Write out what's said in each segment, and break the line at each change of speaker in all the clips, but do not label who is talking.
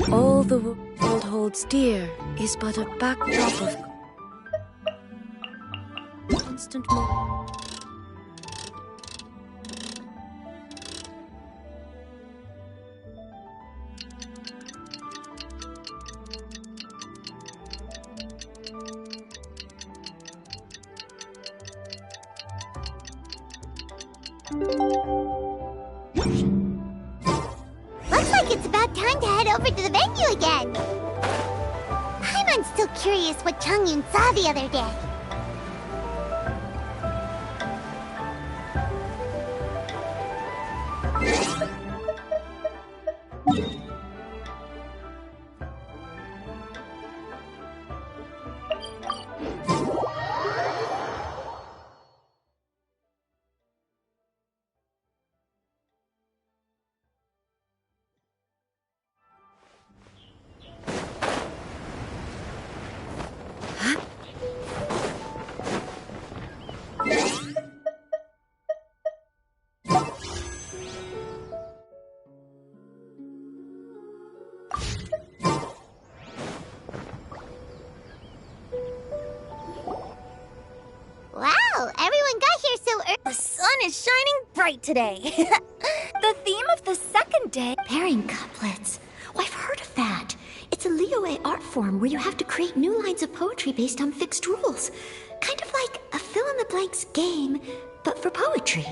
All the world holds dear is but a backdrop of constant
Looks like it's about time to head over to the venue again. Paimon's still curious what Changyun saw the other day. Wow, everyone got here so early.
The sun is shining bright today. The theme of the second day...
Pairing couplets. Oh, I've heard of that. It's a Liyue art form where you have to create new lines of poetry based on fixed rules. Kind of like a fill-in-the-blanks game, but for poetry.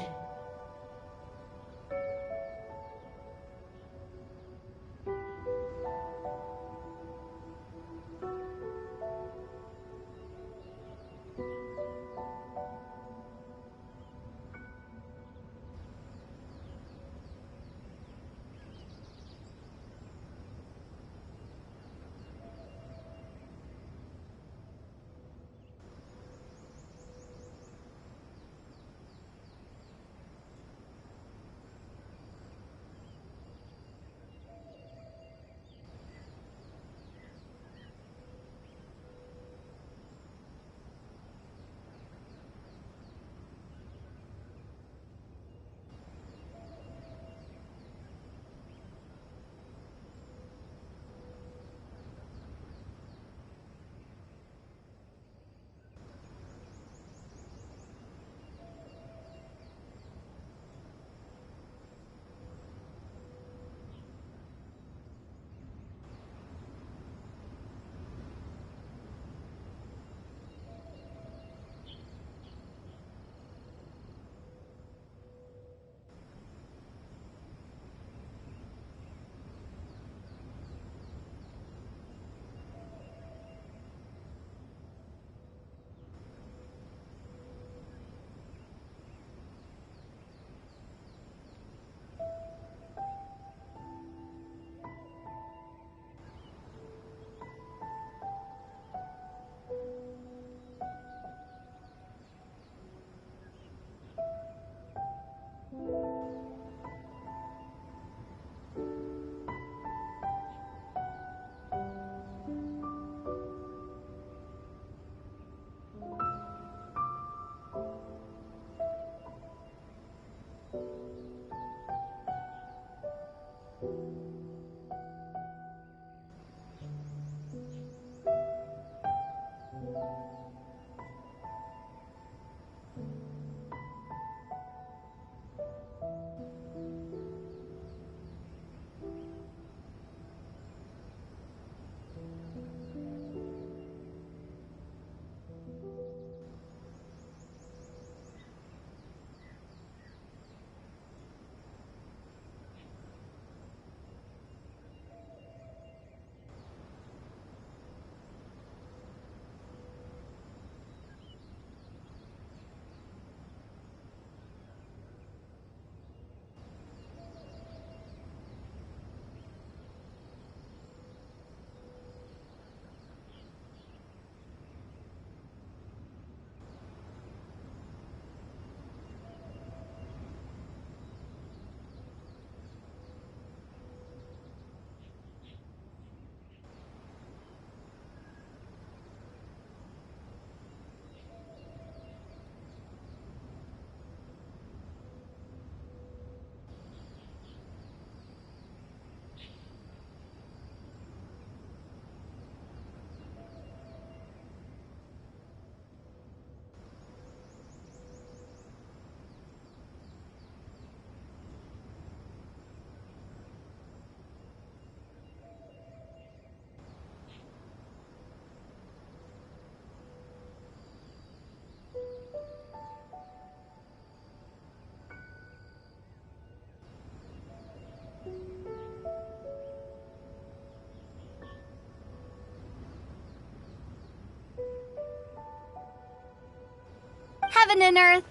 heaven and earth,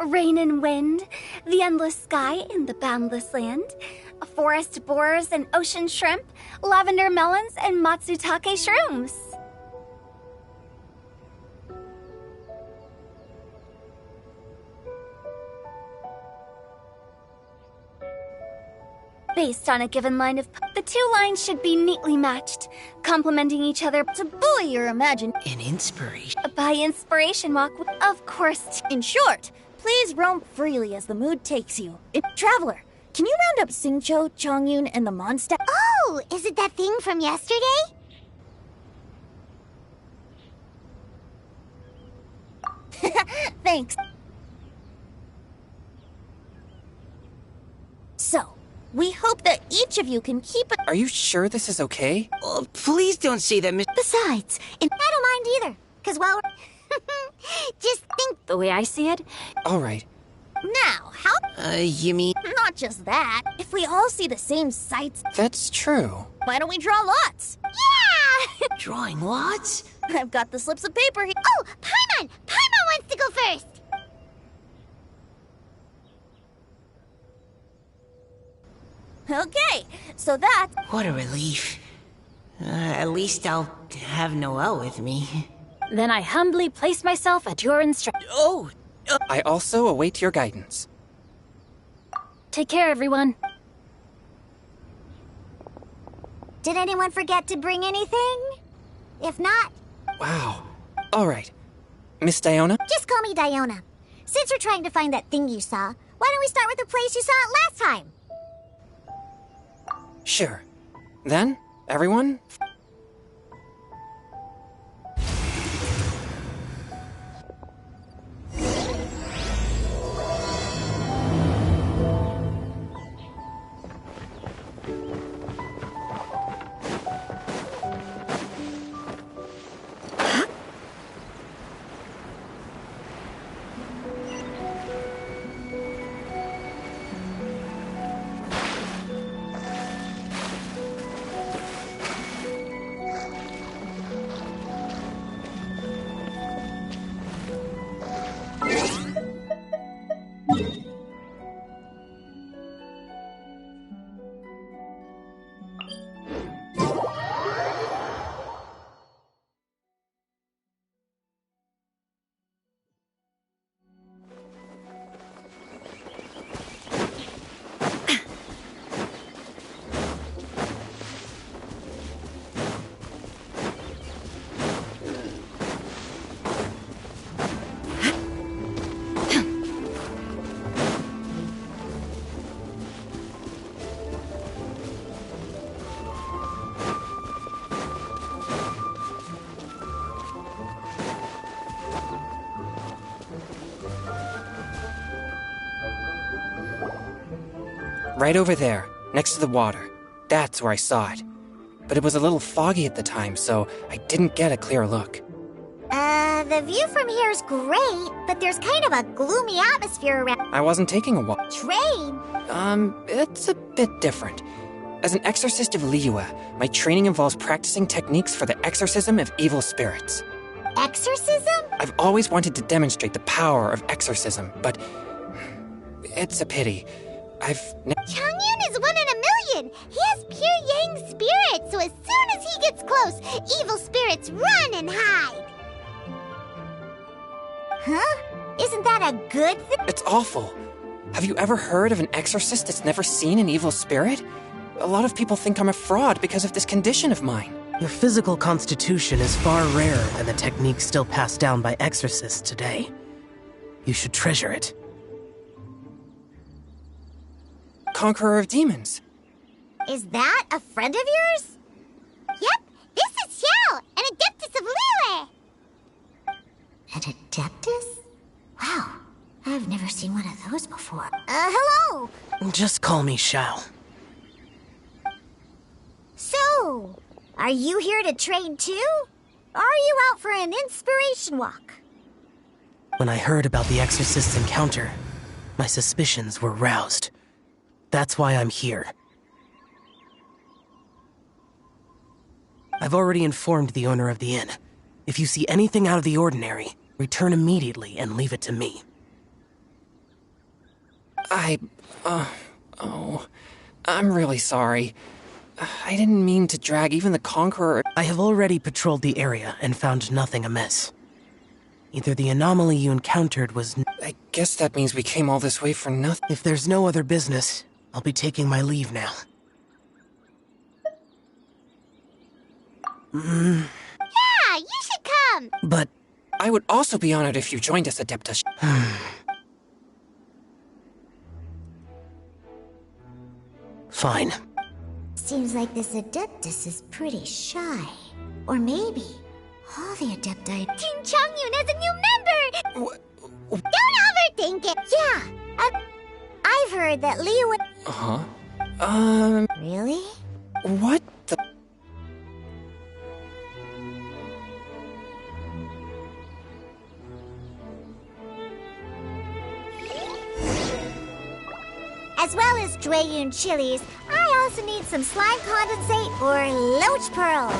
rain and wind, the endless sky and the boundless land, forest boars and ocean shrimp, lavender melons and matsutake shrooms. Based on a given line of the two lines should be neatly matched, complementing each other to buoy your imagination.
An inspiration.
By inspiration walk, of course.
In short, please roam freely as the mood takes you. Traveler, can you round up Xingqiu, Chongyun, and the Mondstadt?
Oh, is it that thing from yesterday?
Thanks. So, we hope that each of you can keep it.
Are you sure this is okay? Oh, please don't say that, Miss.
Besides, I don't mind either. Because, well, just think.
The way I see it,
All right.
Now, how?
You mean...
Not just that. If we all see the same sights,
That's true.
why don't we draw lots?
Yeah!
Drawing lots?
I've got the slips of paper here.
Oh, Paimon! Paimon wants to go first!
Okay, so that's...
What a relief. At least I'll have Noelle with me.
then I humbly place myself at your instruction.
Oh! I also await your guidance.
Take care, everyone.
Did anyone forget to bring anything? If not,
Wow. All right. Miss Diona?
just call me Diona. Since we're trying to find that thing you saw, why don't we start with the place you saw it last time?
Sure. Then, everyone, right over there, next to the water. That's where I saw it. But it was a little foggy at the time, so I didn't get a clear look.
The view from here is great, but there's kind of a gloomy atmosphere around.
I wasn't taking a walk.
Train?
It's a bit different. As an exorcist of Liyue, my training involves practicing techniques for the exorcism of evil spirits.
Exorcism?
I've always wanted to demonstrate the power of exorcism, but it's a pity.
Changyun is 1 in a million! He has pure Yang spirit, so as soon as he gets close, evil spirits run and hide! Huh? Isn't that a good thing?
It's awful. Have you ever heard of an exorcist that's never seen an evil spirit? A lot of people think I'm a fraud because of this condition of mine.
Your physical constitution is far rarer than the techniques still passed down by exorcists today. You should treasure it.
Conqueror of demons.
Is that a friend of yours? Yep, this is Xiao, an adeptus of Liyue!
An adeptus? Wow, I've never seen one of those before.
Hello!
Just call me Shao.
So, are you here to train too? Or are you out for an inspiration walk?
When I heard about the exorcist's encounter, my suspicions were roused. That's why I'm here. I've already informed the owner of the inn. If you see anything out of the ordinary, return immediately and leave it to me.
I'm really sorry. I didn't mean to drag even the Conqueror.
I have already patrolled the area and found nothing amiss. Either the anomaly you encountered was...
I guess that means we came all this way for nothing.
If there's no other business, I'll be taking my leave now.
Yeah, you should come!
But...
I would also be honored if you joined us, Adeptus.
Fine.
Seems like this Adeptus is pretty shy. Or maybe all the Adepti...
Team Chongyun has a new member! Don't overthink it! Yeah, I've heard that Leo...
Uh-huh.
Really?
What the...
As well as Drayun chilies, I also need some slime condensate or loach pearls.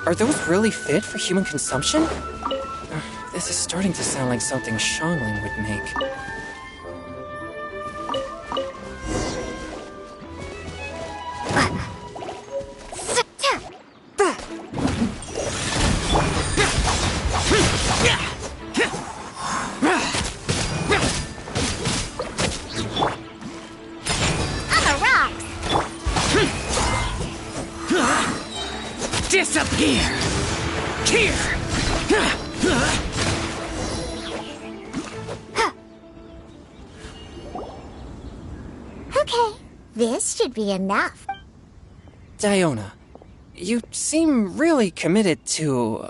Are those really fit for human consumption? This is starting to sound like something Xiangling would make.
Disappear! Here!
Okay, this should be enough.
Diona, you seem really committed to,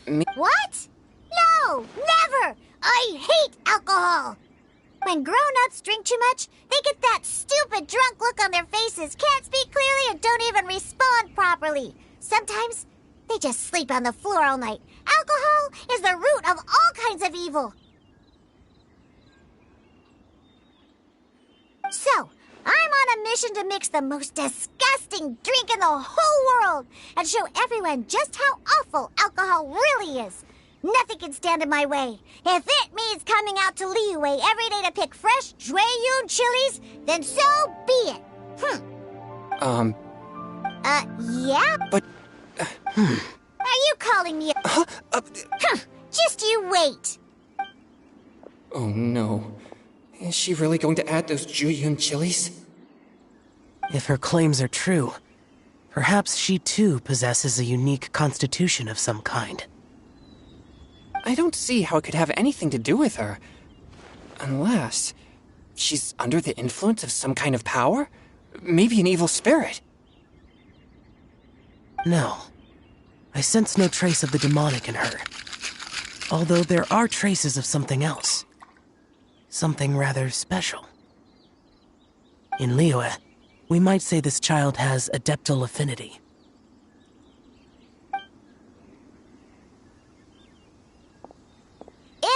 me.
What? No, never! I hate alcohol! When grown-ups drink too much, they get that stupid drunk look on their faces, can't speak clearly, and don't even respond properly. Sometimes, they just sleep on the floor all night. Alcohol is the root of all kinds of evil. So, I'm on a mission to mix the most disgusting drink in the whole world and show everyone just how awful alcohol really is. Nothing can stand in my way. If it means coming out to Liyue every day to pick fresh Drayun chilies, then so be it. Yeah?
But,
Are you calling me a... Just you wait.
Oh no. Is she really going to add those Juyun chilies?
If her claims are true, perhaps she too possesses a unique constitution of some kind.
I don't see how it could have anything to do with her. Unless she's under the influence of some kind of power? Maybe an evil spirit.
No. I sense no trace of the demonic in her. Although there are traces of something else. Something rather special. In Liyue, we might say this child has adeptal affinity.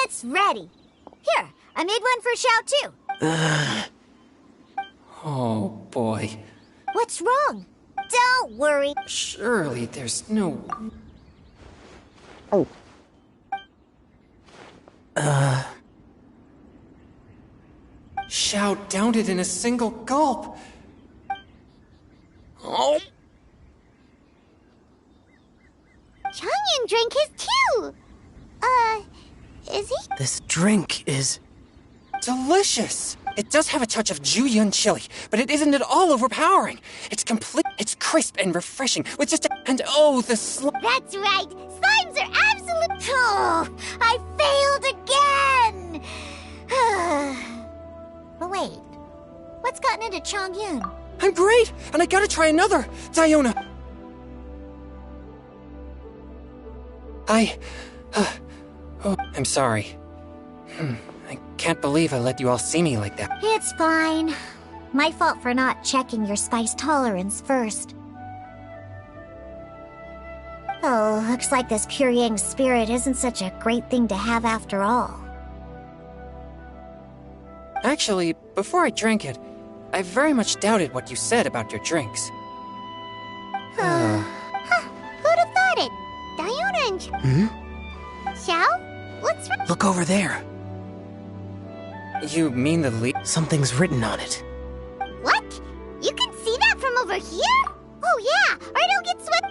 It's ready. Here, I made one for Xiao too.
Oh boy.
What's wrong? Don't worry.
Surely there's no... Xiao downed it in a single gulp. Oh.
Chongyun drank his too. Is he?
This drink is...
Delicious! It does have a touch of Juyun chili, but it isn't at all overpowering. It's crisp and refreshing, with just a... And oh, the
That's right! Slimes are absolute... Oh, I failed again! But wait, what's gotten into Chongyun?
I'm great, and I gotta try another, Diona. I'm sorry. I can't believe I let you all see me like that.
It's fine. My fault for not checking your spice tolerance first. Oh, looks like this pure yang spirit isn't such a great thing to have after all.
Actually, before I drank it, I very much doubted what you said about your drinks.
Who'd have thought it? Diona and... Xiao? What's wrong?
Look over there.
You mean the leaf?
Something's written on it.
What? You can see that from over here? Oh yeah, or it'll get swept.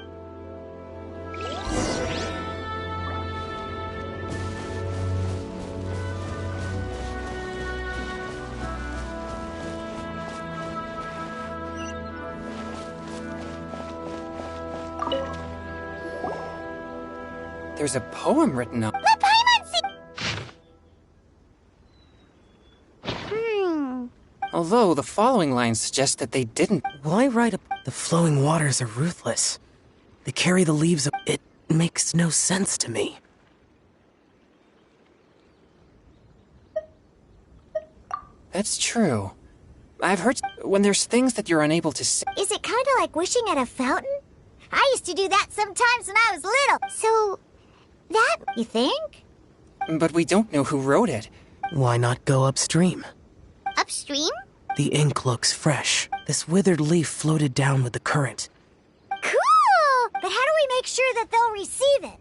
There's a poem written on.
The Paimon
Although the following lines suggest that they didn't.
Why write a... The flowing waters are ruthless. They carry the leaves of... It makes no sense to me.
That's true. I've heard when there's things that you're unable to see.
Is it kind of like wishing at a fountain? I used to do that sometimes when I was little. So, that, you think?
But we don't know who wrote it.
Why not go upstream?
Upstream?
The ink looks fresh. This withered leaf floated down with the current.
Cool! But how do we make sure that they'll receive it?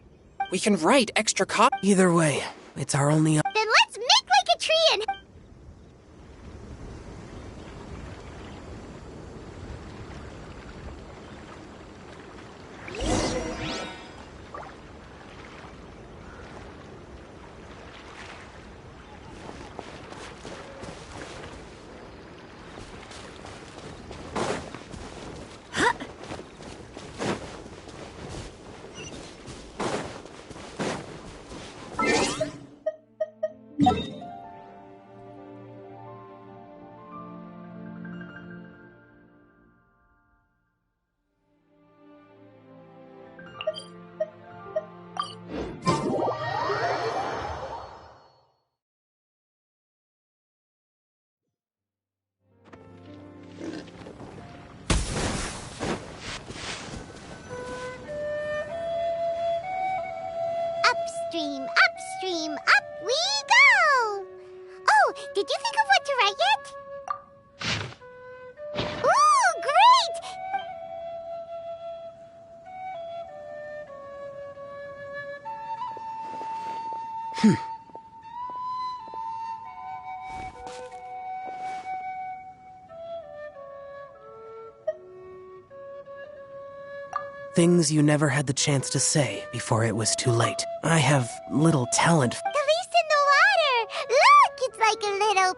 We can write extra copies.
Either way, it's our only...
Then let's make like a tree and... Upstream, upstream, up we go! Oh, did you think of what to write yet? Ooh, great!
Things you never had the chance to say before it was too late. I have little talent.
The leaf's in the water! Look, it's like a little...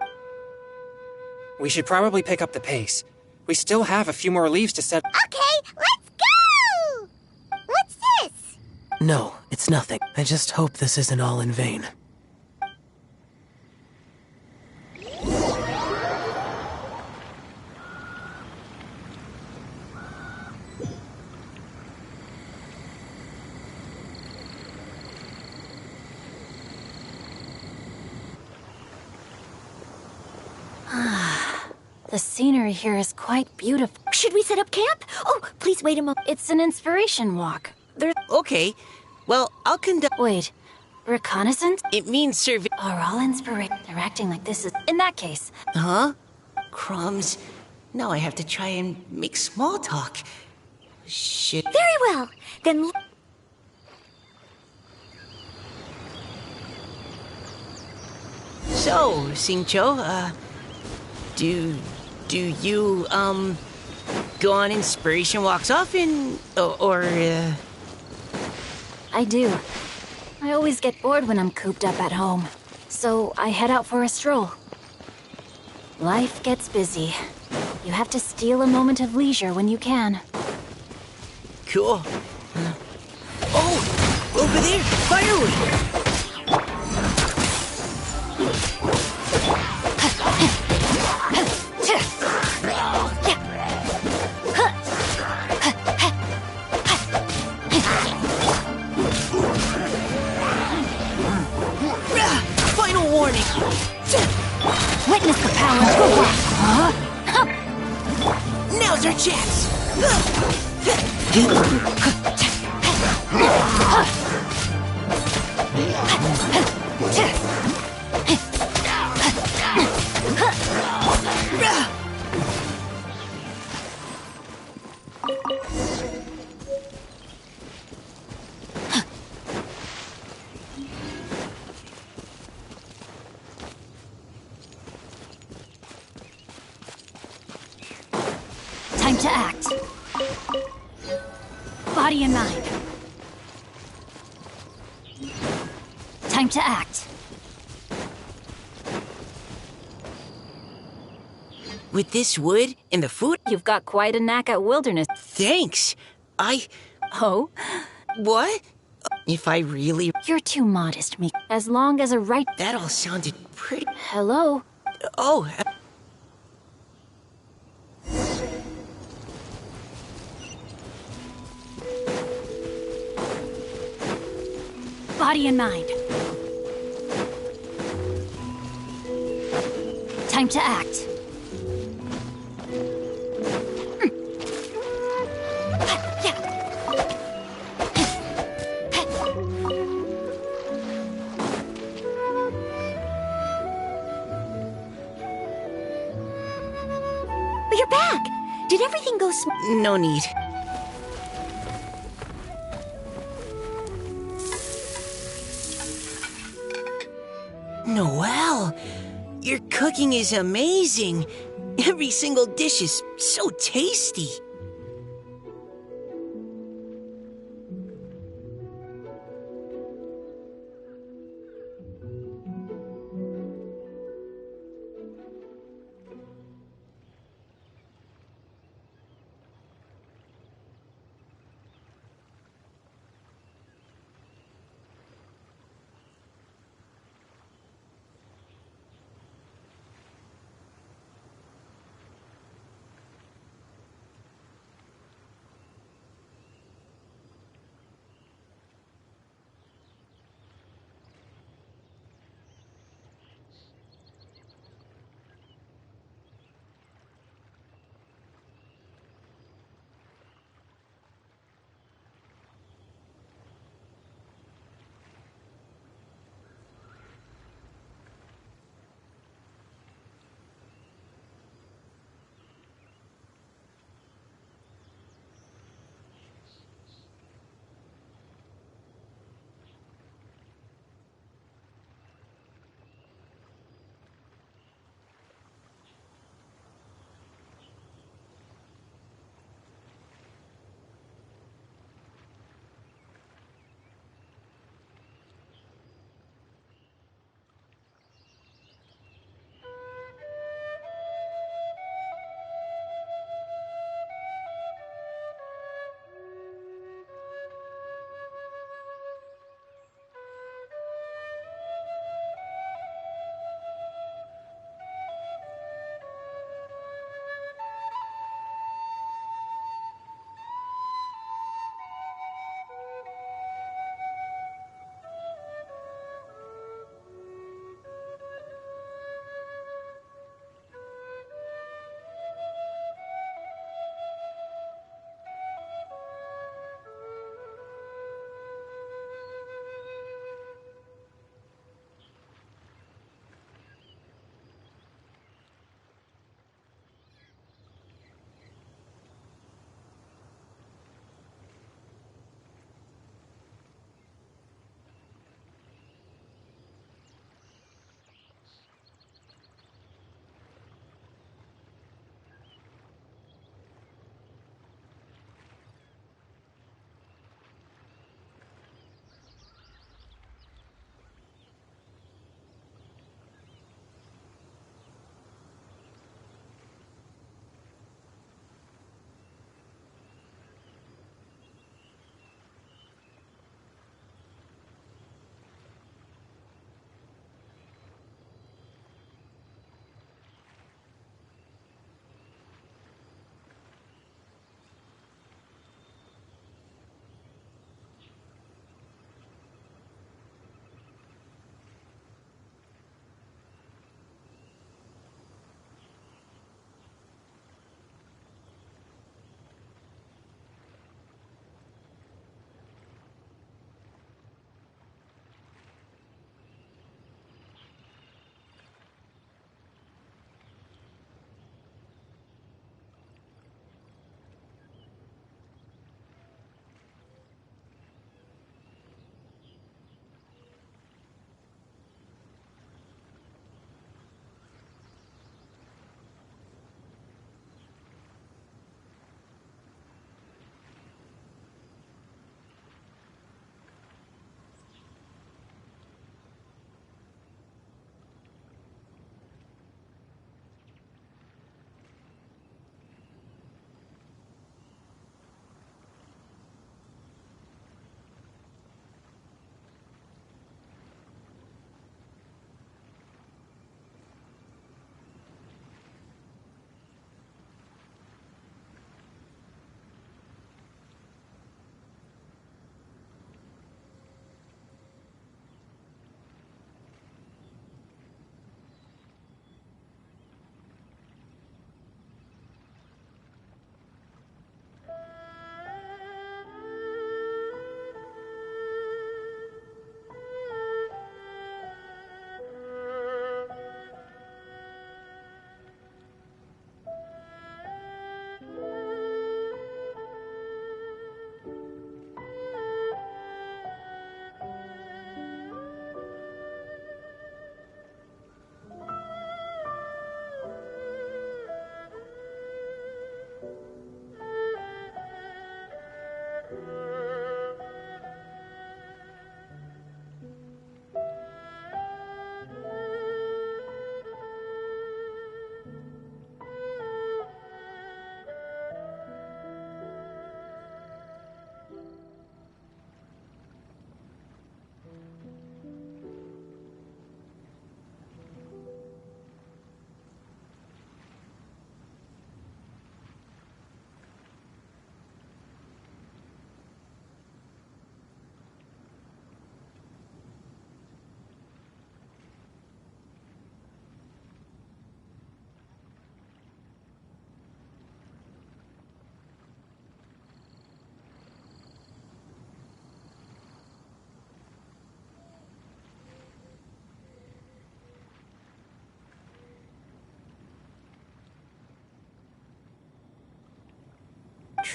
We should probably pick up the pace. We still have a few more leaves to set.
Okay, let's go! What's this?
No, it's nothing. I just hope this isn't all in vain.
The scenery here is quite beautiful.
Should we set up camp? Oh, please wait a moment.
It's an inspiration walk.
Okay. Well, I'll conduct...
Wait, reconnaissance?
It means survey...
Are all inspiration... They're acting like this is... In that case.
Huh? Crumbs. Now I have to try and make small talk. Shit.
Very well. Then...
So, Xingqiu, do you, go on inspiration walks often?
I do. I always get bored when I'm cooped up at home. So I head out for a stroll. Life gets busy. You have to steal a moment of leisure when you can.
Cool. Oh! Over there! Firewood! Final warning!
Witness the power of the rock!
Now's our chance!
to act. Body and mind. Time to act.
With this wood and the food?
You've got quite a knack at wilderness.
Thanks.
Oh?
What? If I really...
You're too modest, Meek. As long as a right...
That all sounded pretty...
Hello?
Oh,
Body and mind. Time to act.
You're back! Did everything go
no need. Noelle, your cooking is amazing. Every single dish is so tasty.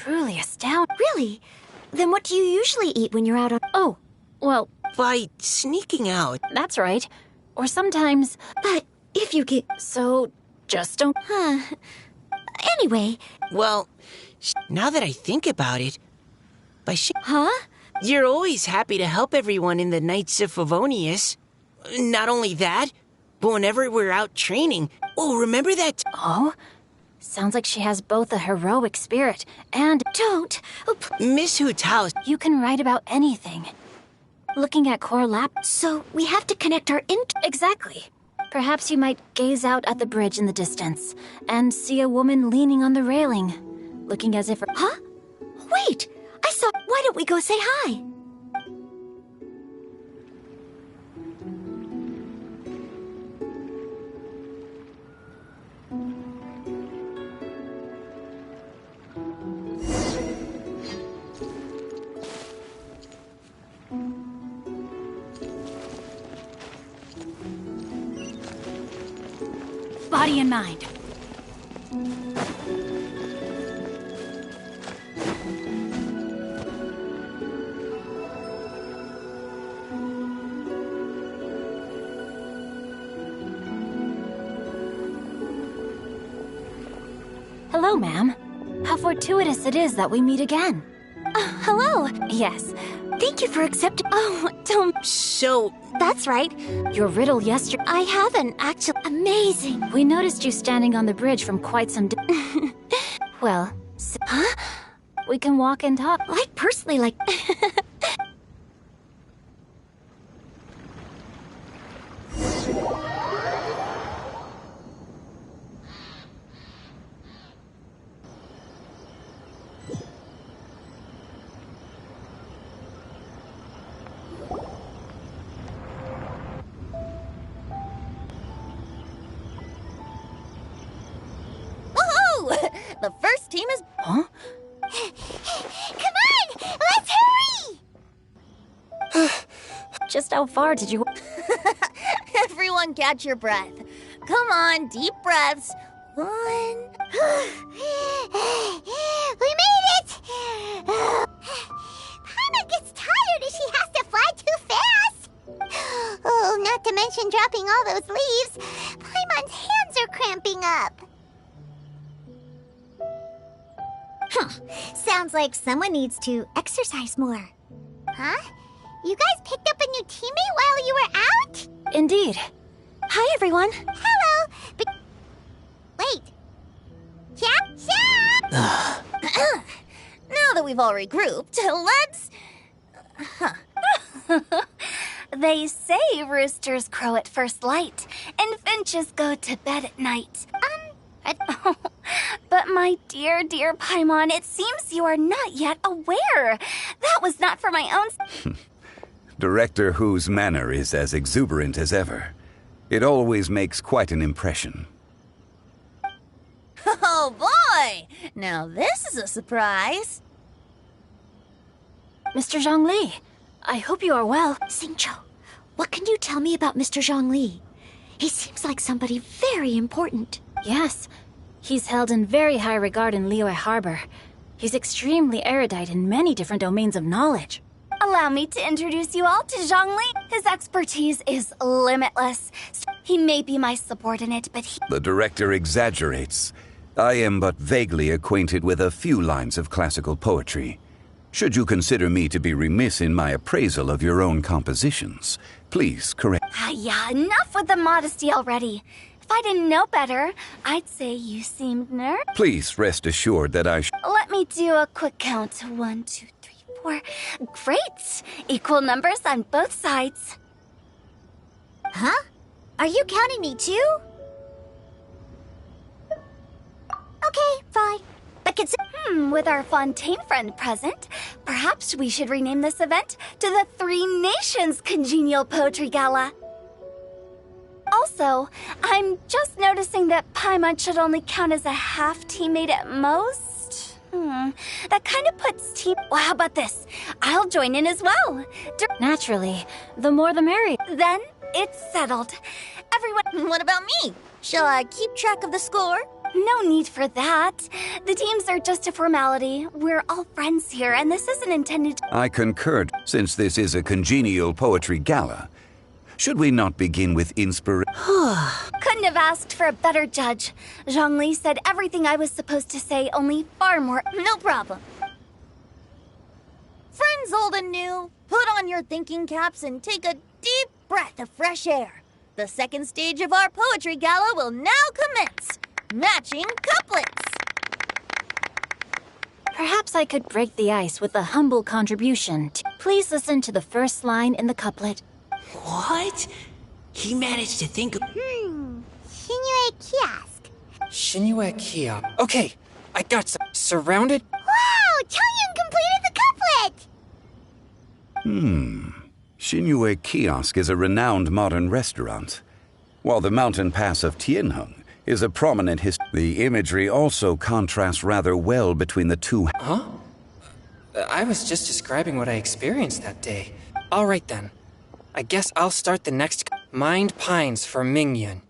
truly astounding.
Really? Then what do you usually eat when you're out on...
Oh, well,
By sneaking out.
that's right. Or sometimes,
But if you get...
so just don't.
Anyway,
Well, now that I think about it,
huh?
you're always happy to help everyone in the Knights of Favonius. Not only that, but whenever we're out training. Oh, remember that?
Oh? Sounds like she has both a heroic spirit and
Don't. Oh,
Miss Hoot's house.
you can write about anything. Looking at core lap.
so we have to connect our
Exactly. Perhaps you might gaze out at the bridge in the distance and see a woman leaning on the railing, looking as if her.
Huh? Wait! I saw... Why don't we go say hi?
Body and mind. Hello, ma'am. How fortuitous it is that we meet again.
Hello.
Yes,
Thank you for accepting...
Oh, don't.
So,
That's right.
your riddle yesterday.
I haven't actually.
Amazing.
We noticed you standing on the bridge from quite some well,
Huh?
we can walk and talk.
I personally like...
Woohoo! The first team is...
Huh?
Come on! Let's hurry!
Just how far did you...
Everyone catch your breath. Come on, deep breaths. One. We made it! Paimon gets tired if she has to fly too fast. Oh, not to mention dropping all those leaves. Paimon's hands are cramping up. Sounds like someone needs to exercise more. Huh? You guys picked up a new teammate while you were out?
Indeed.
Hi, everyone.
Hello, but wait. Chap! Now that we've all regrouped, let's...
They say roosters crow at first light, and finches go to bed at night. But my dear, dear Paimon, it seems you are not yet aware. That was not for my own...
Director Who's manner is as exuberant as ever. It always makes quite an impression.
Oh boy! Now this is a surprise.
Mr. Zhongli, I hope you are well.
Xingqiu, what can you tell me about Mr. Zhongli? He seems like somebody very important.
Yes, he's held in very high regard in Liyue Harbor. He's extremely erudite in many different domains of knowledge.
Allow me to introduce you all to Zhongli. His expertise is limitless. He may be my subordinate, but he...
The director exaggerates. I am but vaguely acquainted with a few lines of classical poetry. Should you consider me to be remiss in my appraisal of your own compositions, please correct...
Yeah, enough with the modesty already. If I didn't know better, I'd say you seemed nervous.
Please rest assured that I...
Let me do a quick count. 1, 2, 3, 4. Great! Equal numbers on both sides.
Huh? Are you counting me too? Okay, fine. But
With our Fontaine friend present, perhaps we should rename this event to the Three Nations Congenial Poetry Gala. Also, I'm just noticing that Paimon should only count as a half teammate at most. That kind of puts team... Well, how about this? I'll join in as well.
Naturally, the more the merrier.
Then it's settled. Everyone...
what about me? Shall I keep track of the score?
No need for that. The teams are just a formality. We're all friends here, and this isn't intended to...
I concur, since this is a congenial poetry gala. Should we not begin with inspiration?
Couldn't have asked for a better judge. Zhongli said everything I was supposed to say, only far more...
No problem. Friends old and new, put on your thinking caps and take a deep breath of fresh air. The second stage of our poetry gala will now commence. Matching couplets.
Perhaps I could break the ice with a humble contribution. Please listen to the first line in the couplet.
What? He managed to think of...
Shinue Kiosk.
Shinue Kia. Okay, I got some. Surrounded?
Wow! Changyun completed the couplet!
Shinue Kiosk is a renowned modern restaurant, while the mountain pass of Tianheng is a prominent The imagery also contrasts rather well between the two.
Huh? I was just describing what I experienced that day. All right then. I guess I'll start the next... Mind pines for Mingyun.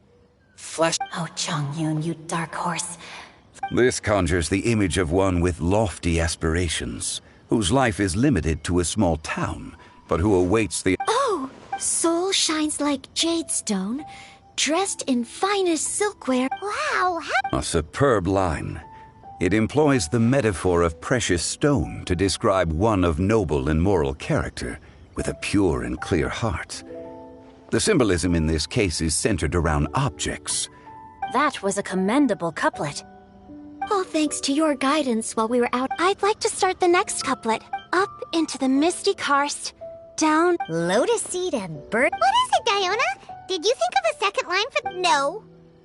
Flesh...
Oh, Changyun, you dark horse.
This conjures the image of one with lofty aspirations, whose life is limited to a small town, but who awaits the...
Oh, soul shines like jade stone, dressed in finest silkware.
Wow,
A superb line. It employs the metaphor of precious stone to describe one of noble and moral character, with a pure and clear heart. The symbolism in this case is centered around objects.
That was a commendable couplet.
All thanks to your guidance while we were out. I'd like to start the next couplet. Up into the misty karst, down...
Lotus seed and bird. What is it, Diona? Did you think of a second line for... No.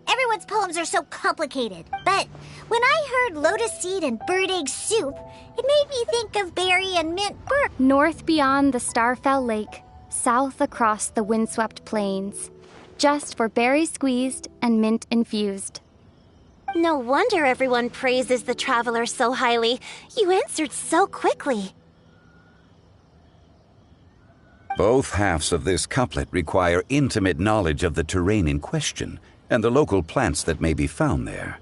Everyone's poems are so complicated. But when I heard lotus seed and bird egg soup, it made me think of berry and mint bird.
North beyond the Starfell Lake, south across the windswept plains. Just for berry squeezed and mint infused.
No wonder everyone praises the traveler so highly. You answered so quickly.
Both halves of this couplet require intimate knowledge of the terrain in question and the local plants that may be found there.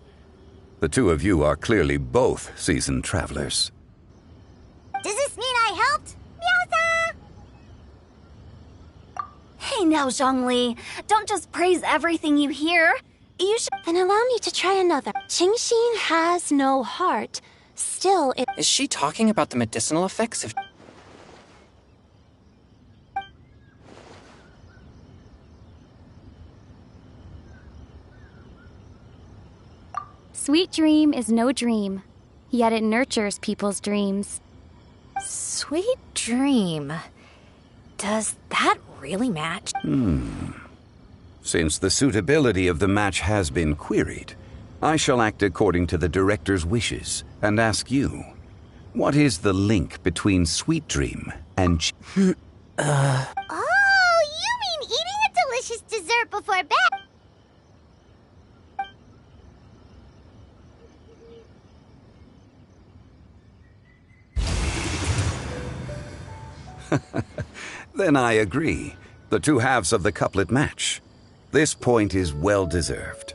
The two of you are clearly both seasoned travelers.
Does this mean I helped? Meowsa!
Hey now, Zhongli. Don't just praise everything you hear. You should...
Then allow me to try another. Qingxin has no heart. Still, it...
Is she talking about the medicinal effects of...
Sweet dream is no dream, yet it nurtures people's dreams.
Sweet dream. Does that really match?
Since the suitability of the match has been queried, I shall act according to the director's wishes and ask you, what is the link between Sweet Dream and...
Oh, you mean eating a delicious dessert before bed?
Then I agree. The two halves of the couplet match. This point is well deserved.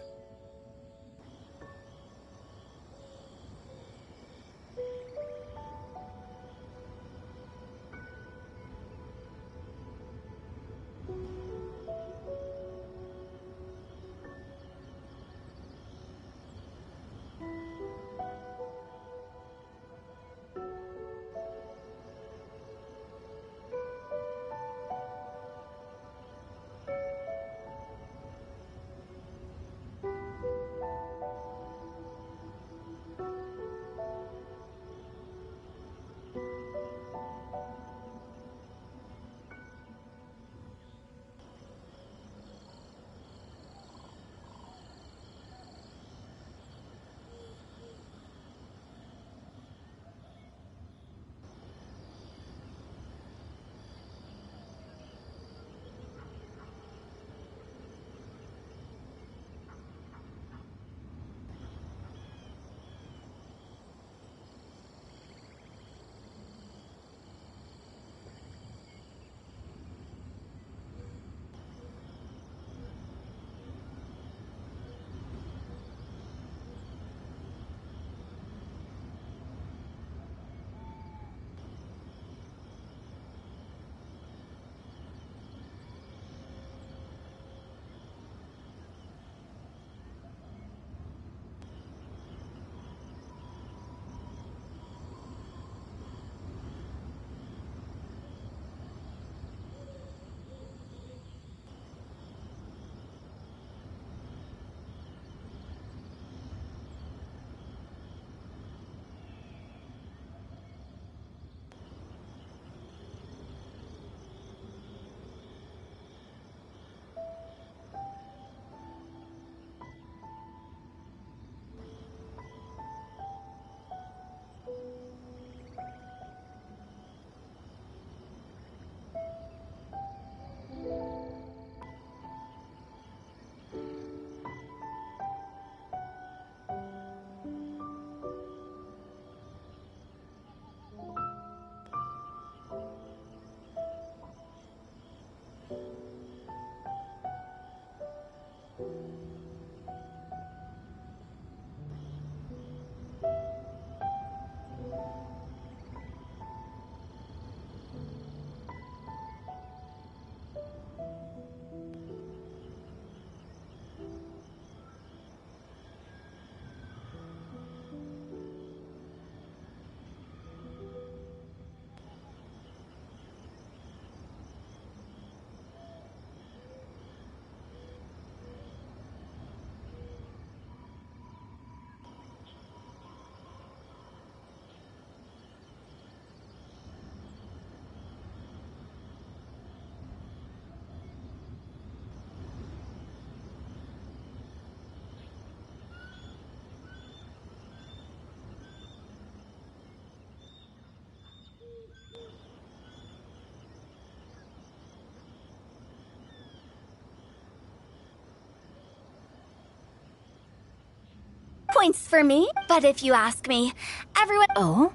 points for me. But if you ask me, everyone...
Oh?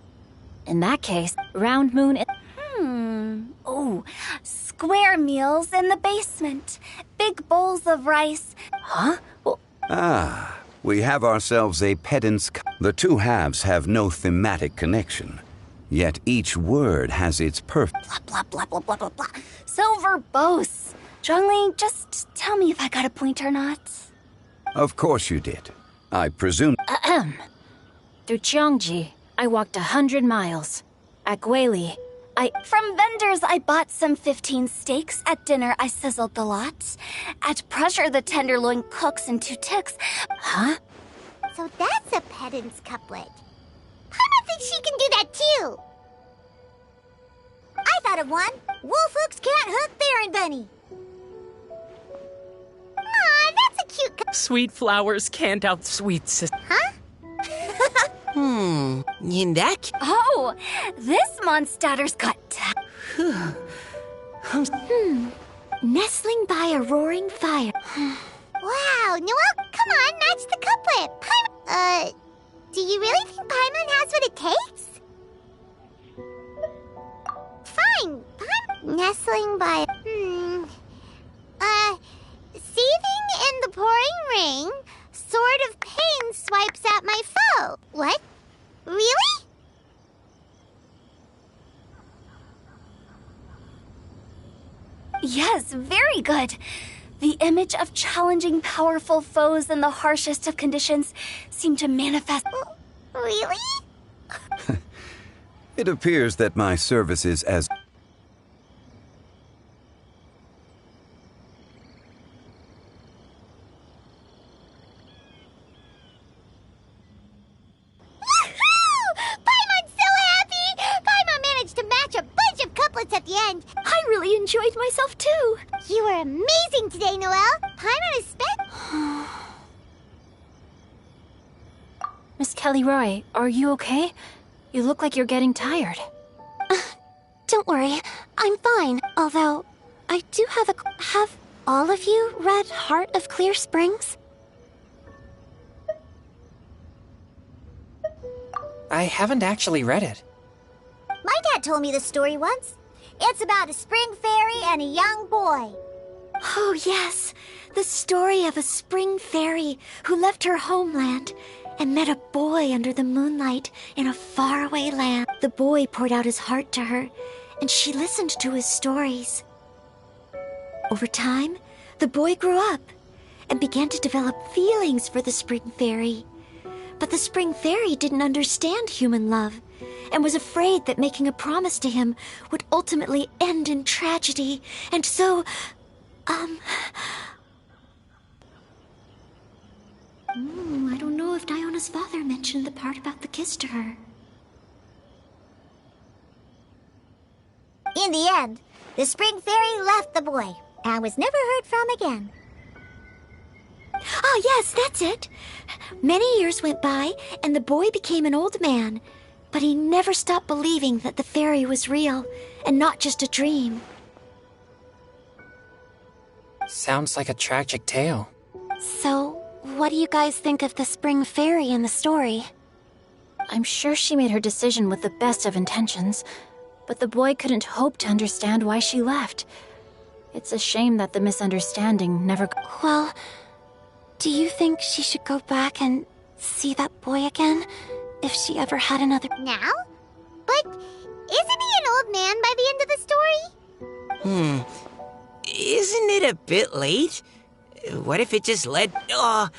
In that case, round moon...
Oh, square meals in the basement. Big bowls of rice.
Huh? Well,
Ah, we have ourselves a pedant's... The two halves have no thematic connection, yet each word has its
Blah, blah, blah, blah, blah, blah, blah. So verbose. Zhongli, just tell me if I got a point or not.
Of course you did. I presume...
through Cheongji, I walked 100 miles. At Guili,
From vendors, I bought some 15 steaks. At dinner, I sizzled the lot. At Pressure, the tenderloin cooks in 2 ticks.
Huh?
So that's a pedant's couplet. Paimon thinks she can do that too. I thought of one. Wolf hooks can't hook Baron Bunny. Aw, that's a cute
Sweet flowers can't outsweet sister.
Huh?
In that...
Oh, this monster's got
Nestling by a roaring fire.
Wow, Noelle, come on, match the couplet. Do you really think Paimon has what it takes? Fine, nestling by... Seething in the pouring rain, sword of pain swipes at my foe. What? Really?
Yes, very good. The image of challenging powerful foes in the harshest of conditions seemed to manifest...
Really?
It appears that my services as...
Paimon's so happy! Paimon managed to match a bunch of couplets at the end.
I really enjoyed myself too.
You were amazing today, Noelle. Paimon is
Miss Kelly Roy, are you okay? You look like you're getting tired.
Don't worry, I'm fine. Although, I do have Have all of you read Heart of Clear Springs?
I haven't actually read it.
My dad told me the story once. It's about a spring fairy and a young boy.
Oh, yes. The story of a spring fairy who left her homeland and met a boy under the moonlight in a faraway land. The boy poured out his heart to her, and she listened to his stories. Over time, the boy grew up and began to develop feelings for the spring fairy. But the spring fairy didn't understand human love and was afraid that making a promise to him would ultimately end in tragedy. And so, I don't know if Diona's father mentioned the part about the kiss to her.
In the end, the spring fairy left the boy and was never heard from again.
Ah, yes, that's it. Many years went by, and the boy became an old man. But he never stopped believing that the fairy was real, and not just a dream.
Sounds like a tragic tale.
So, what do you guys think of the spring fairy in the story?
I'm sure she made her decision with the best of intentions, but the boy couldn't hope to understand why she left. It's a shame that the misunderstanding never...
Well, do you think she should go back and see that boy again? If she ever had another...
Now? But isn't he an old man by the end of the story?
Isn't it a bit late? What if it just led... Oh,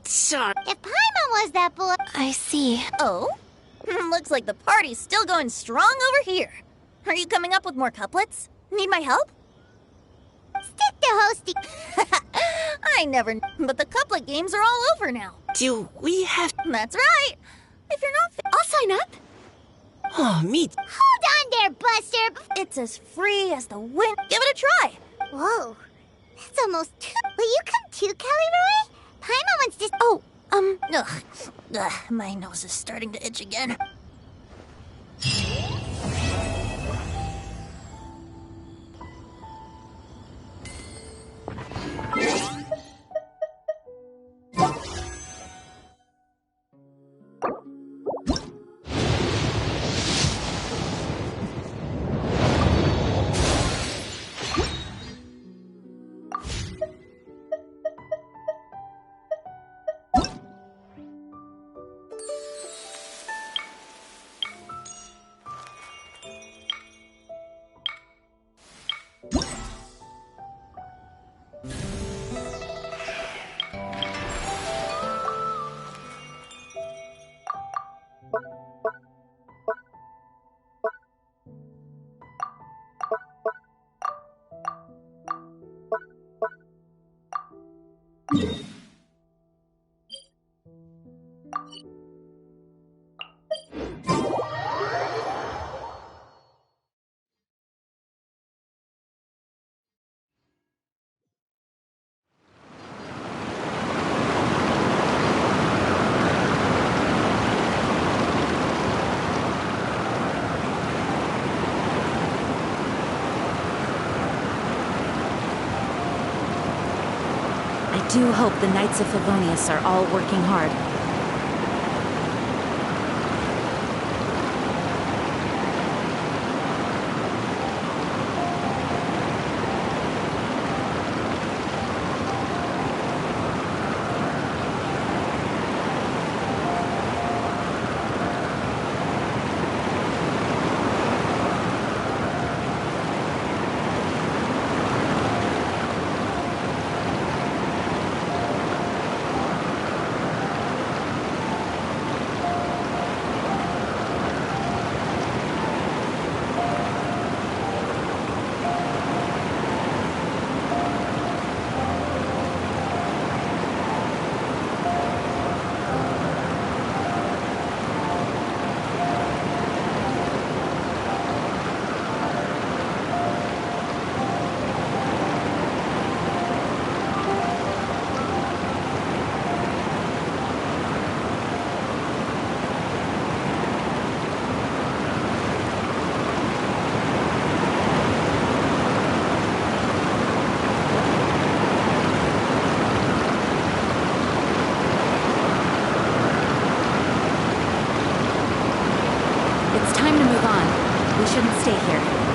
sorry.
If Paimon was that boy...
I see.
Oh? Looks like the party's still going strong over here. Are you coming up with more couplets? Need my help?
Stick to hosting.
I never... But the couplet games are all over now.
Do we have...
That's right. If you're not...
I'll sign up.
Oh, me...
Hold on there, Buster.
It's as free as the wind. Give it a try.
Whoa. That's almost too... Will you come too, Kelly Roy? Paimon wants to...
Oh,
Ugh, my nose is starting to itch again.
do hope the Knights of Favonius are all working hard. We shouldn't stay here.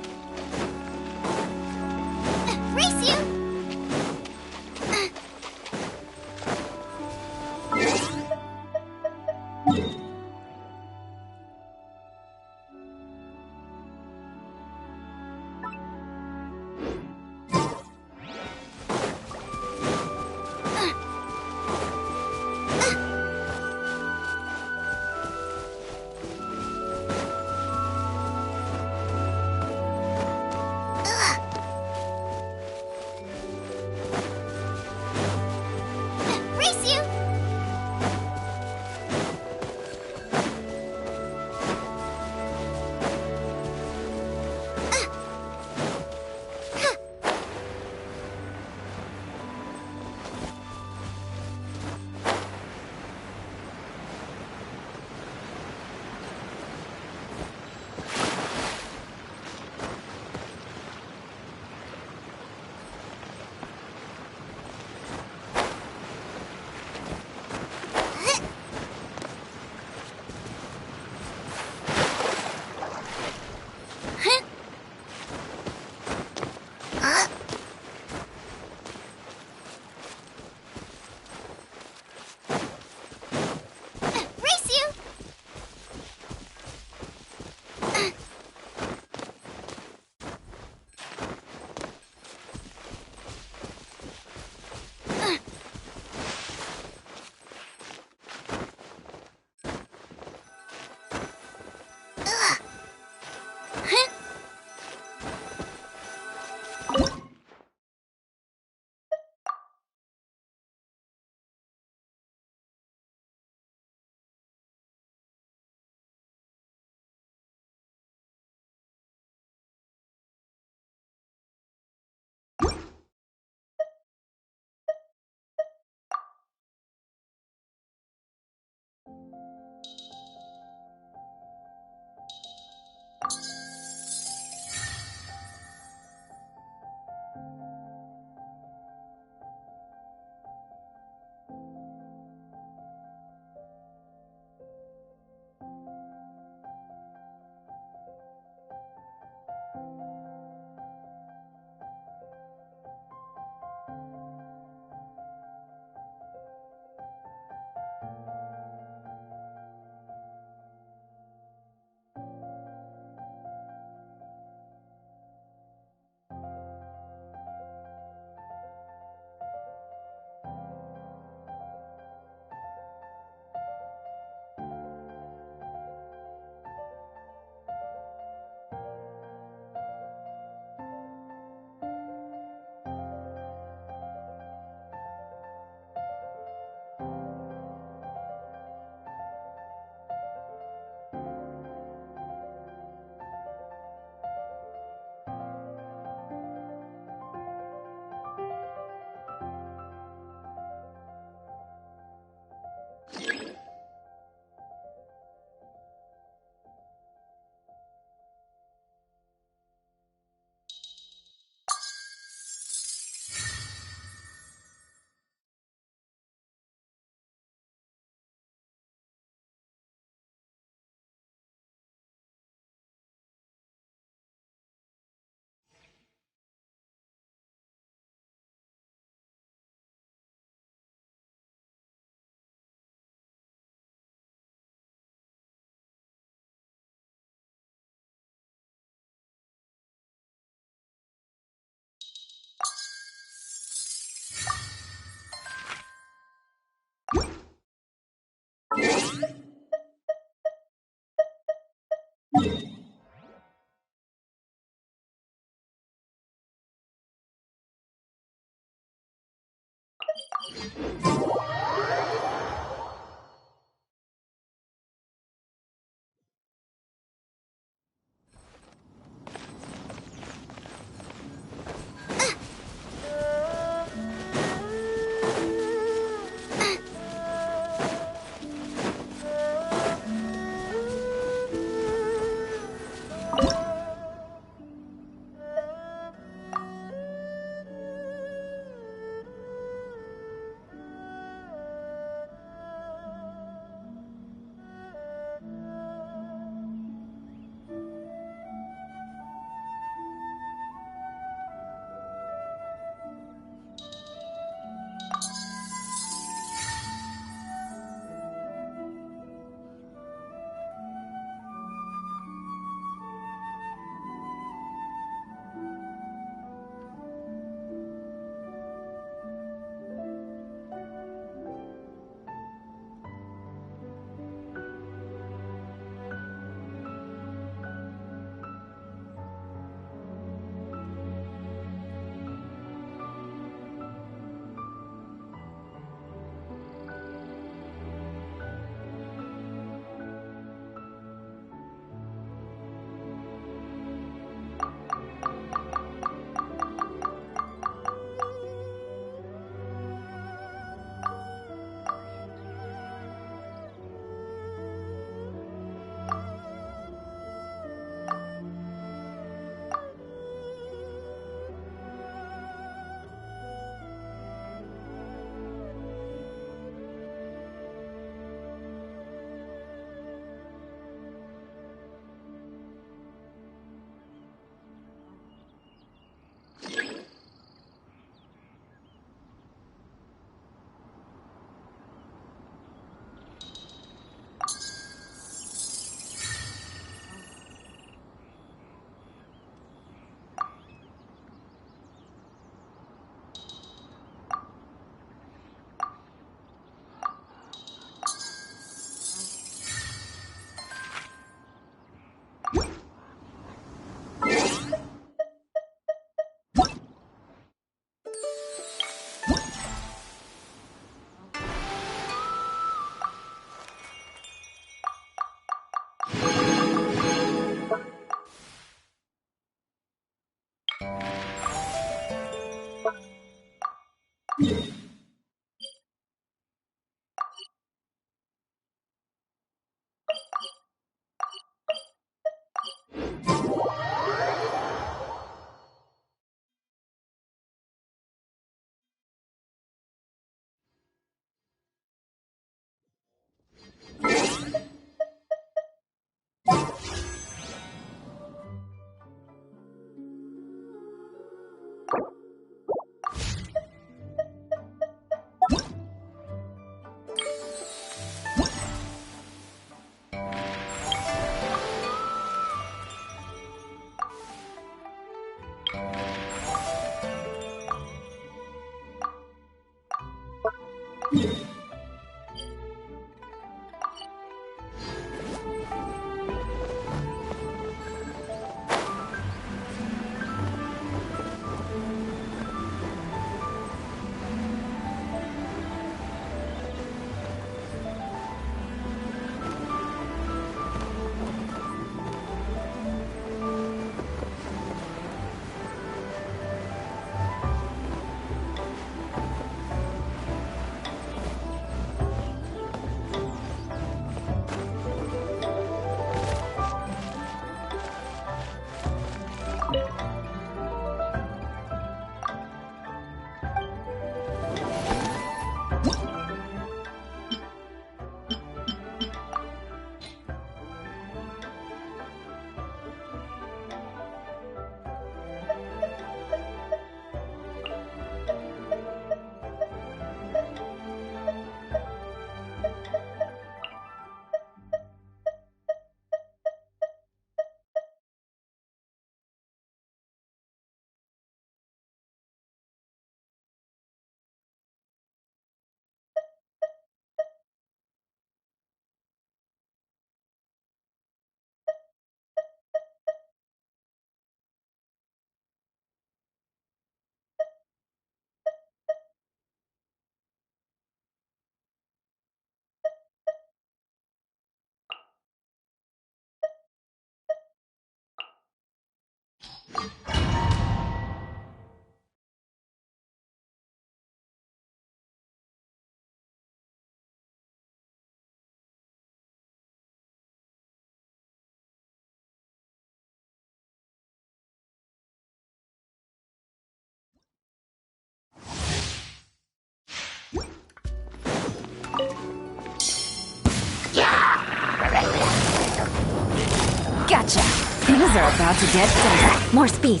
Gotcha! Things are about to get dicey. More speed.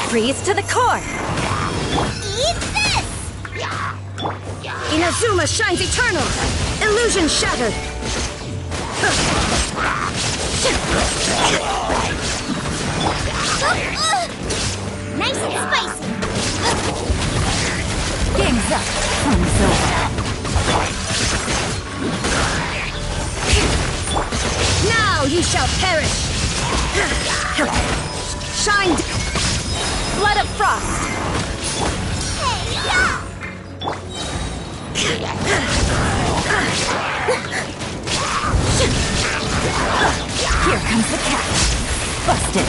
Freeze to the core!
Eat this!
Inazuma shines eternal! Illusion shattered!
Nice and spicy!
Game's up! Fun's over! Now ye shall perish! Shine! Blood of frost! Here comes the catch! Busted!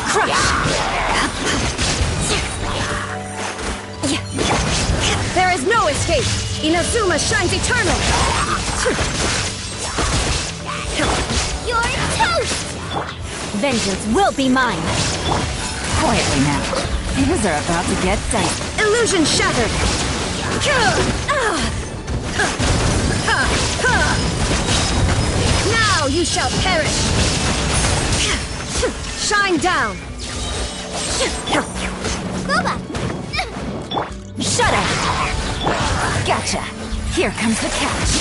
Crush! There is no escape! Inazuma shines eternal!
You're toast!
Vengeance will be mine! Quietly now. Things are about to get dicey. Illusion shattered! Now you shall perish! Shine down!
Boba!
Shut up! Gotcha! Here comes the catch!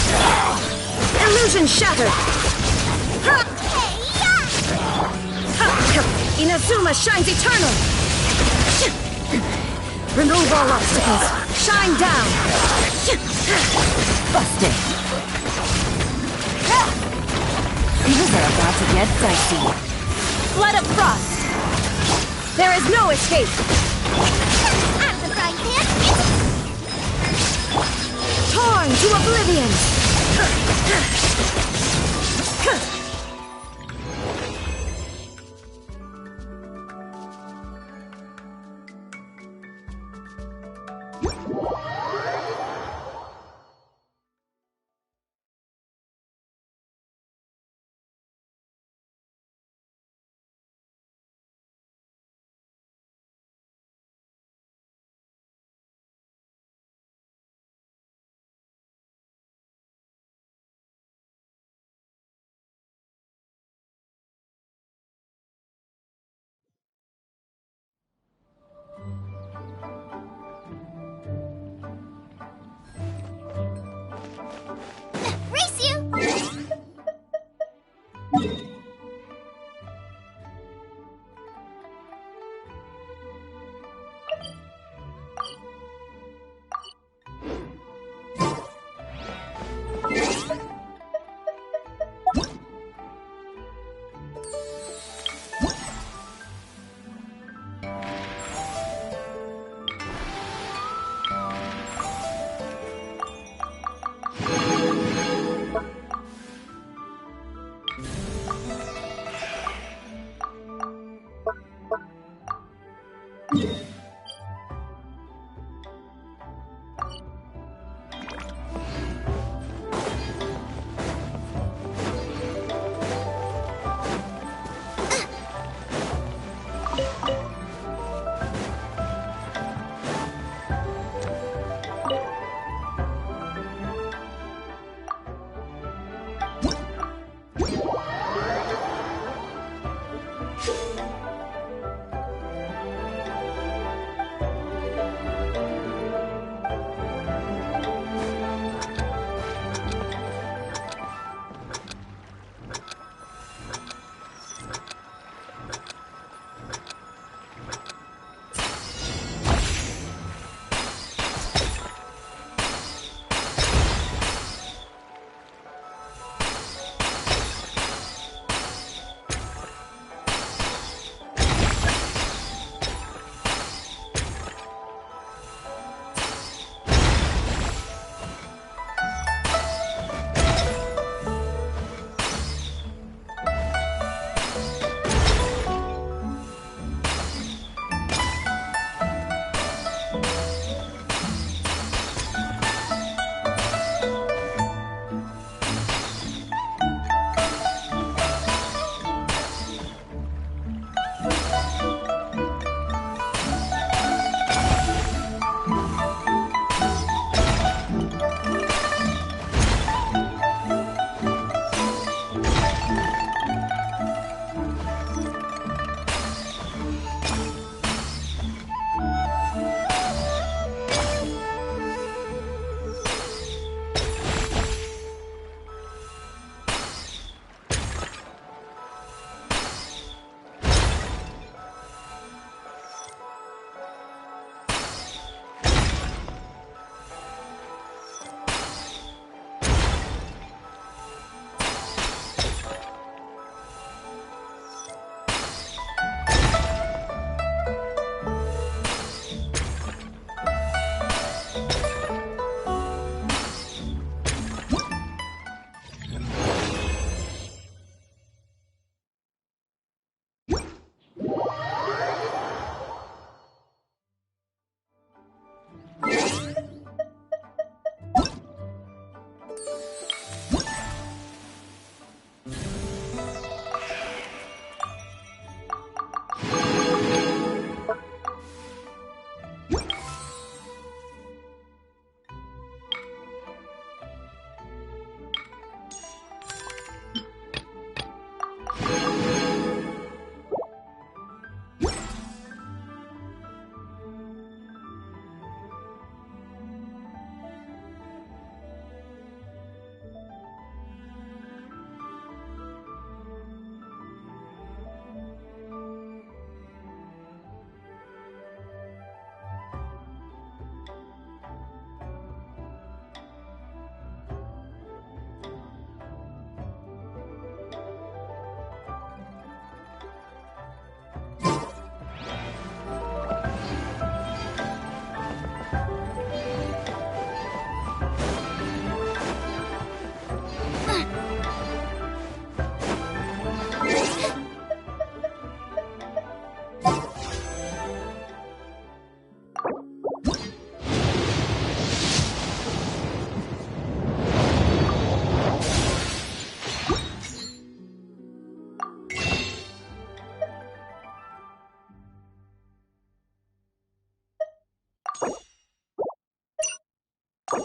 Illusion shattered! Inazuma shines eternal! Remove all obstacles! Shine down! Busted! Things are about to get dicey. Blood of frost! There is no escape!
Out of the frying pan!
Torn to oblivion!
Race you! Now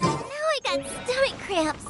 I got stomach cramps.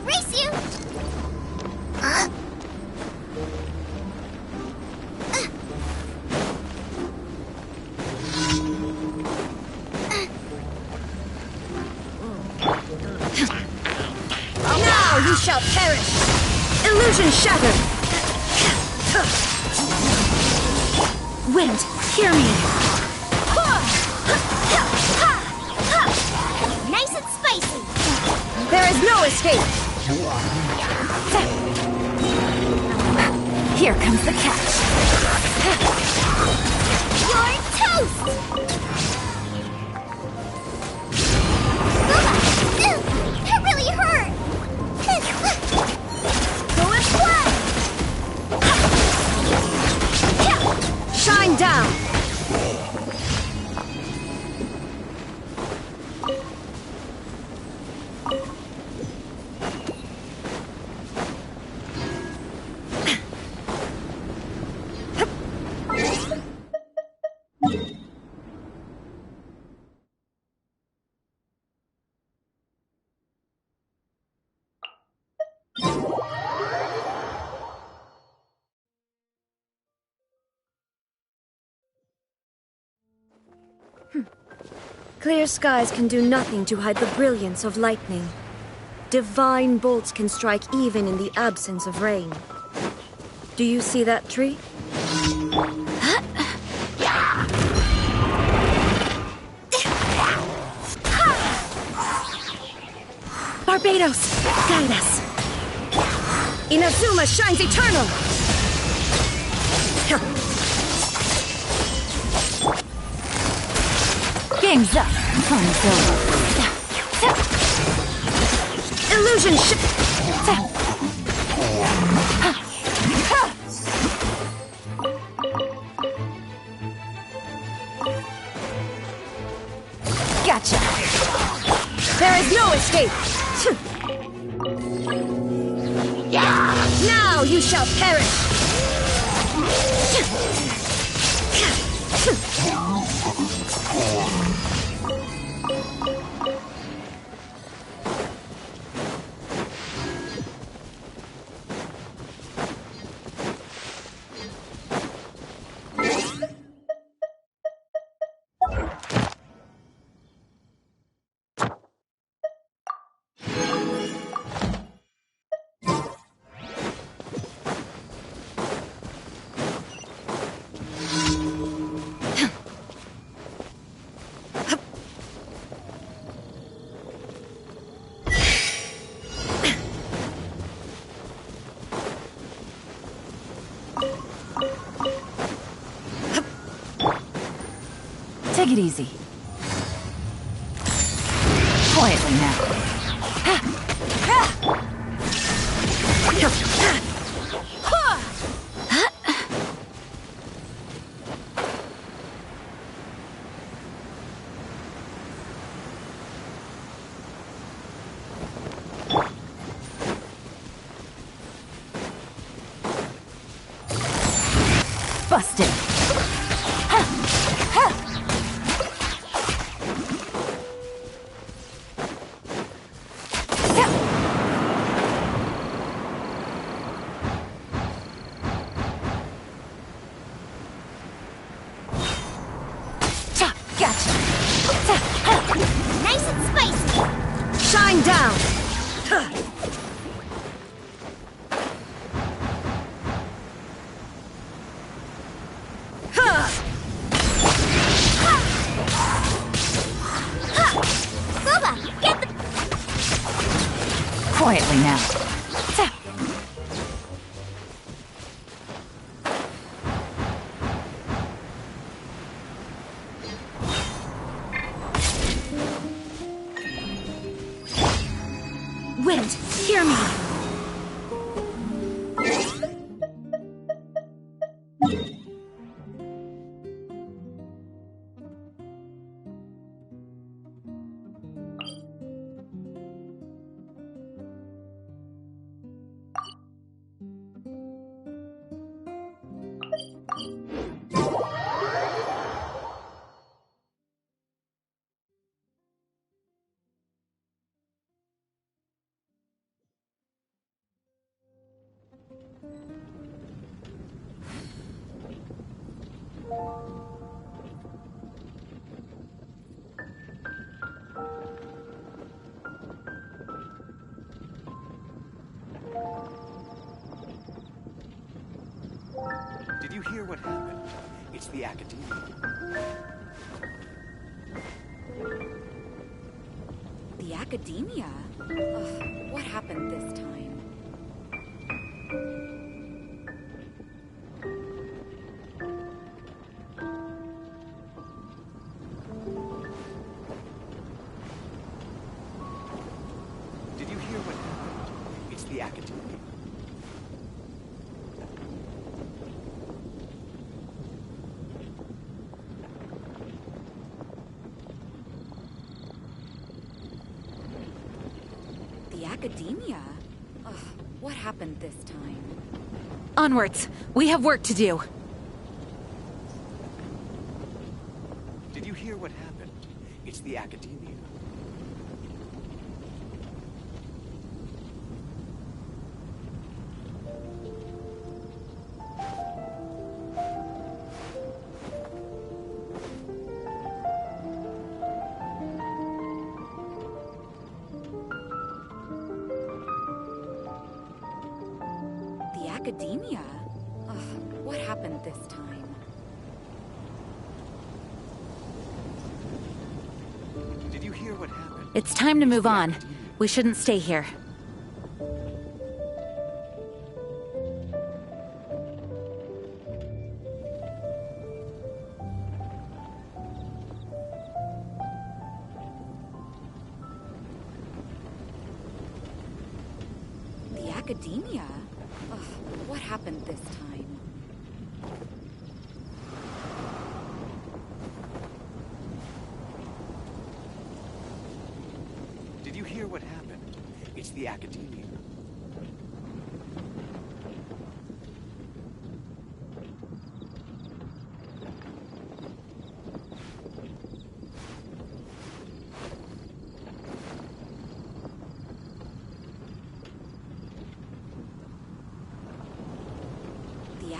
Race you!
Now you shall perish! Illusion shattered! Wind, hear me!
Nice and spicy!
There is no escape! Here comes the catch!
You're toast! That really hurt!
Go and play! Shine down! Clear skies can do nothing to hide the brilliance of lightning. Divine bolts can strike even in the absence of rain. Do you see that tree? Barbados, guide us. Inazuma shines eternal. Game's up. Fun's over. Illusion Gotcha. There is no escape. Now you shall perish. Take it easy. Quietly now. Busted.
quietly now. So.
Wind, hear me!
Did you hear what happened? It's the Academia.
The Academia? Ugh, what happened this time?
Did you hear what happened? It's the Academia.
Academia? Ugh, what happened this time?
Onwards! We have work to do!
Did you hear what happened? It's the Academia.
Academia? Ugh, what happened this time?
Did you hear what happened?
It's time to move on. We shouldn't stay here.
The Academia? Ugh, what happened this time?
Did you hear what happened? It's the Academia.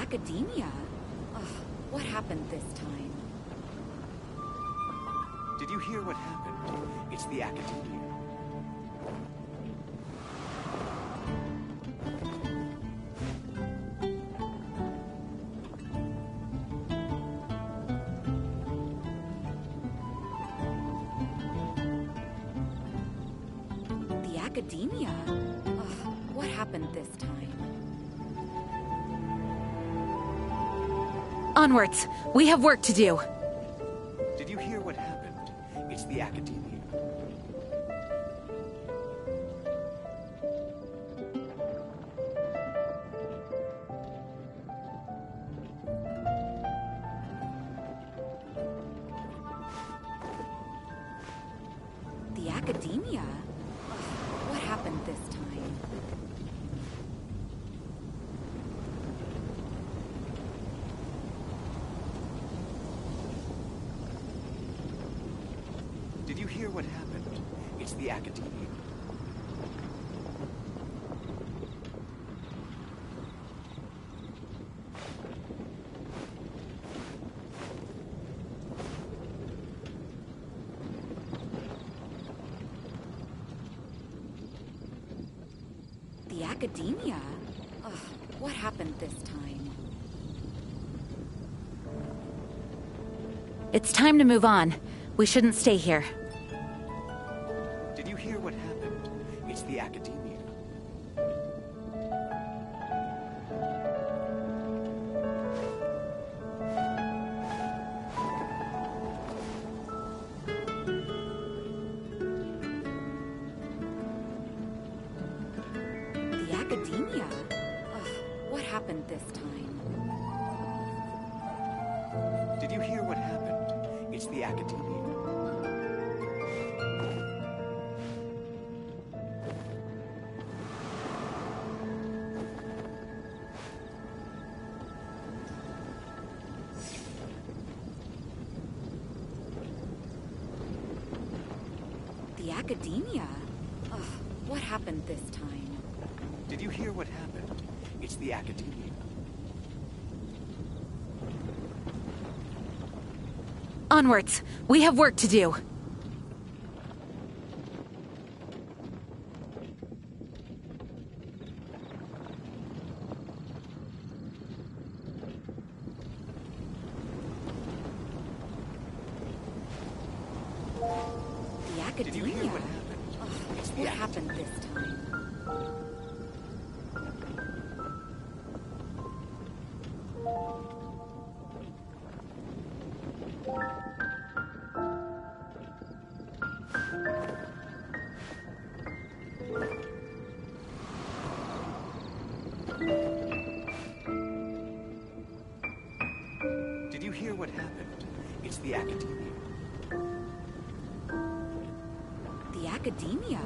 Academia? Ugh, what happened this time?
Did you hear what happened? It's the Academia.
The Academia? Ugh, what happened this time?
Onwards! We have work to do!
Did you hear what happened? It's the Academia.
The Academia? Ugh, what happened this time?
Did you hear what happened? It's the Academia.
The Academia? Ugh, what happened this time?
It's time to move on. We shouldn't stay here.
Did you hear what happened? It's the Academia.
happened this time?
Did you hear what happened? It's the Academia.
The Academia? Ugh, what happened this time?
Did you hear what happened? It's the Academia.
Onwards! We have work to do.
The Academia?
Did you hear what happened?
Ugh,
It's the
what
Academia.
happened this time?
Did you hear what happened? It's the Academia.
The Academia?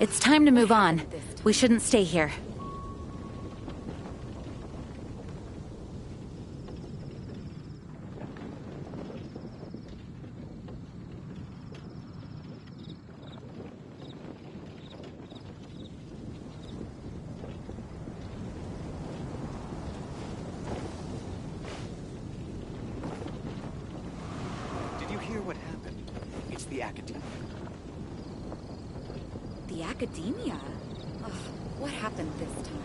It's time to move
what
on.
happened this time?
We shouldn't stay here.
Did you hear what happened? It's the Academia.
The Academia? Ugh, what happened this time?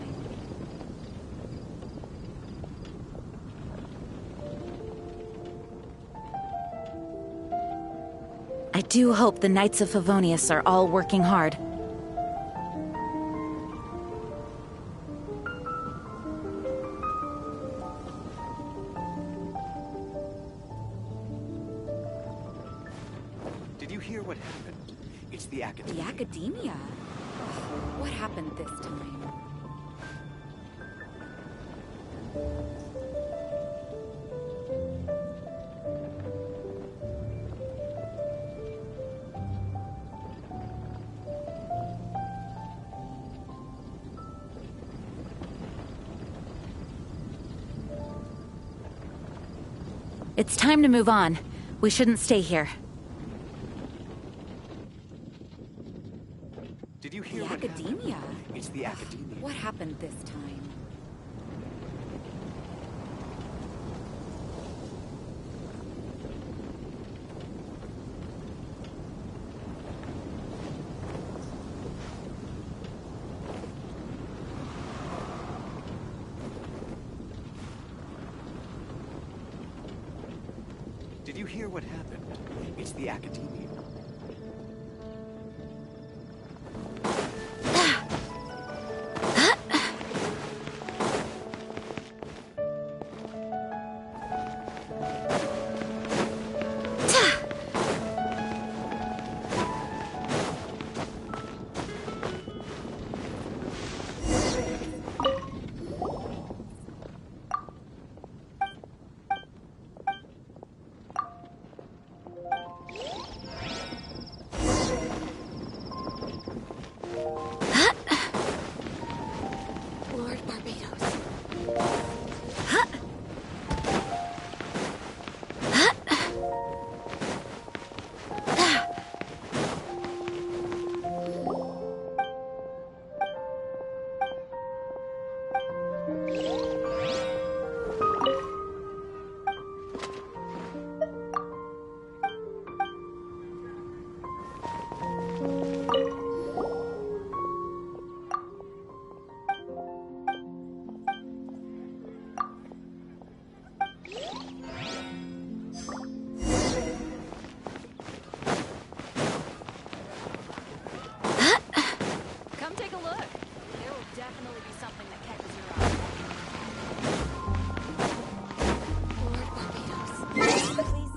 I do hope the Knights of Favonius are all working hard.
Did you hear what happened? It's the Academia.
The Academia? Ugh, what happened this time?
It's time to move on. We shouldn't stay here.
Did you hear
The
what
Academia?
happened? It's the Academia.
What happened this time?
Did you hear what happened? It's the Academia.
Lord Barbados. Come take a look. There will definitely be something that catches your eye. Lord Barbados. Please.